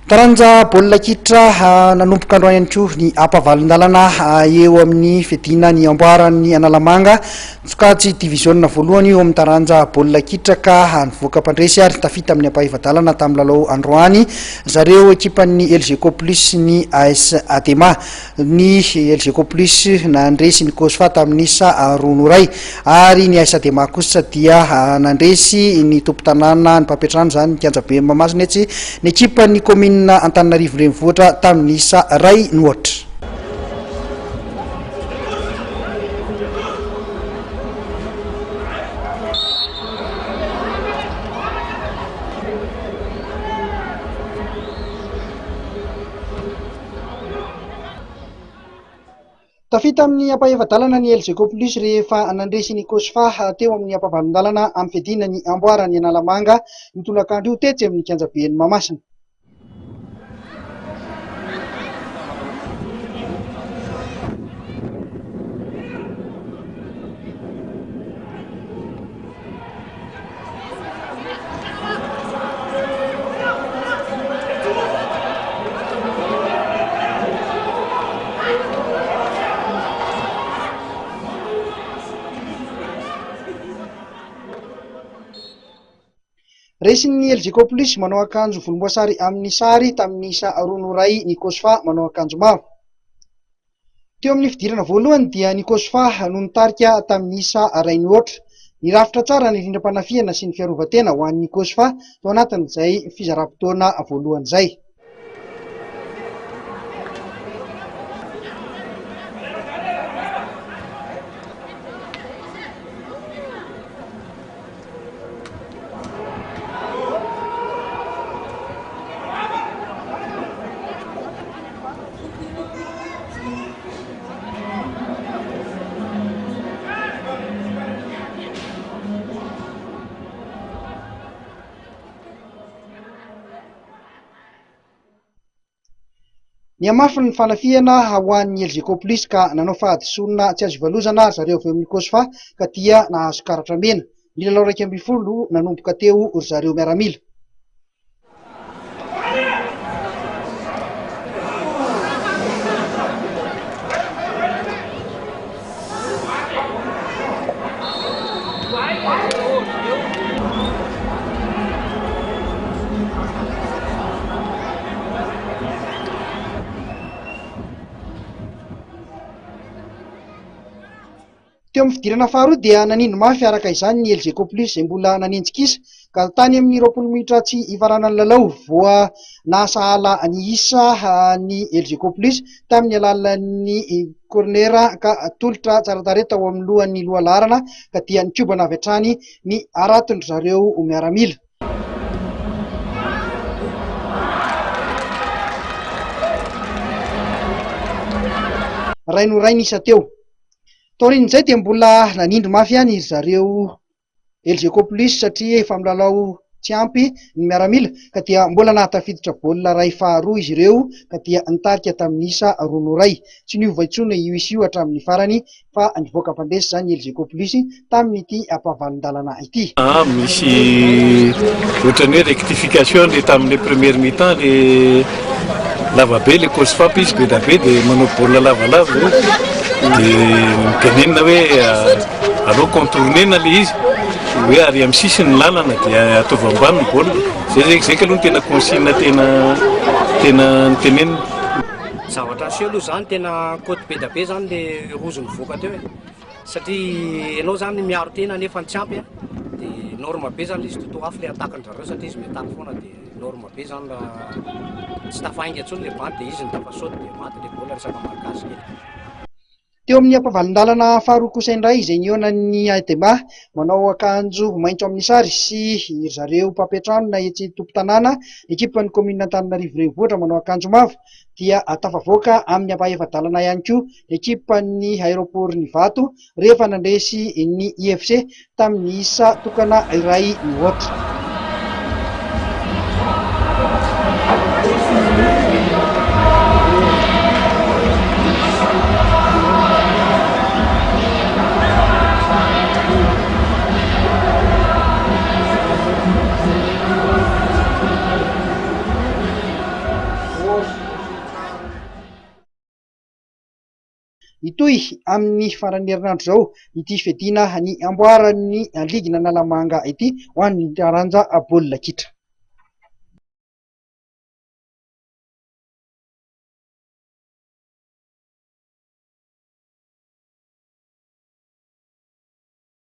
Taranja baolina kitra nanomboka androany ihany koa ny ampavalon-dalana eo amin'ny fidina ny amboaran'ny Analamanga sokajy diviziona voalohany eo amin'ny taranja baolina kitra ka nivoaka mpandresy ary tafita amin'ny ampahivadalana tamin'ny lalao androany zareo ekipan'ny LGK Plus ny AS Adema. Ny LGK Plus nandresy ny Kosfa tamin'ny isa roa noray ary ny AS Adema kosa dia nandresy ny tompo-tanàna ny Papetrano zany ny Kianjabe Mahamasina etsy ny ekipan'ny commune Antananarivo renivohitra tamin'ny isa ray nohatra. Tafita amin'ny ampahivadalana ny LGK Plus rehefa nandresy ny Kosfa teo amin'ny ampavalon-dalana amin'ny fidina ny amboarany Analamanga nitolakandro io tetsy amin'ny Kianjabe Mahamasina. Resin'ny LGK Plus manao akanjo volomboasary amin'ny sary tamin'ny isa roa noray ny Kosfa manao akanjo mavo. Teo amin'ny fidirana voalohany dia ny Kosfa no nitarika tamin'ny isa ray nohatra. Nirafitra tsara ny rindram-panafiana sy ny fiarovan-tena ho an'ny Kosfa tao anatin'izay fizaram-potoana voalohany izay. Niamafy ny fanafiana ho an'ny LGK Plus ka nanao fahadisoana tsy azo ivalozana zareo avy amin'ny Kosfa ka dia nahazo karatra mena. Ny lalao 12 nanomboka teo ry zareo miaramila. Teo amin'ny fidirana faharoa dia nanindry mafy araka izany ny LGK Plus izay mbola nanenjikisa ka tany amin'ny 20 minitra tsy ivaranan'ny lalao voa nasahala ny isa ny LGK Plus tamin'ny alalan'ny corner ka tolotra tsara tarehy tao amin'ny lohan'ny lohalarana ka dia nikobana avy hatrany ny aratindry zareo miaramila. Ray no ray nisa teo. Taorian'izay dia mbola nanindry mafy ihany zareo LGK Plus satria efa milalao tsy ampy ny miaramila ka dia mbola nahatafiditra baolina ray faharoa izy ireo ka dia nitarika tamin'ny isa roa noray. Tsy niova intsony io isa io hatramin'ny farany fa nivoaka mpandresy zany LGK Plus tamin'ity ampavalon-dalana ity. Misy ohatran'ny hoe rectification le tamin'ny première mi-temps le lavabe le Kosfa izy be da be dia manao baolina lavalava dia mitenenina hoe aleo contournena le izy hoe ary amin'ny sisiny lalana dia ataovy ambany ny baolina zay aloha tena consigne tena nitenenina. Zavatra aseho aloha zany tena côte be da be zany le rozy mivoaka teo satria ianao zany miaro tena nefa tsy ampy dia norme be zany izy totoa afy le atakan-jareo satria izy metaka foana dia norme be zany tsy tafainga intsony le bandy dia izy ny tafasaoty dia maty le baolina resaka markage kely. Teo amin'ny ampavalon-dalana faharoa kosa indray izay nihaonan'ny Adema manao akanjo maitso amin'ny sary sy zareo Papetrano na etsy tompo-tanàna ekipan'ny commune Antananarivo renivohitra manao akanjo mavo dia tafavoaka amin'ny ampahivadalana ihany koa ekipan'ny aéroport ny Vato rehefa nandresy ny IFC tamin'ny isa tokana iray nohatra. itoy amin'ny farany herinandro zao ity fedina ny amboaran'ny ligina Analamanga ity ho an'ny taranja baolina kitra.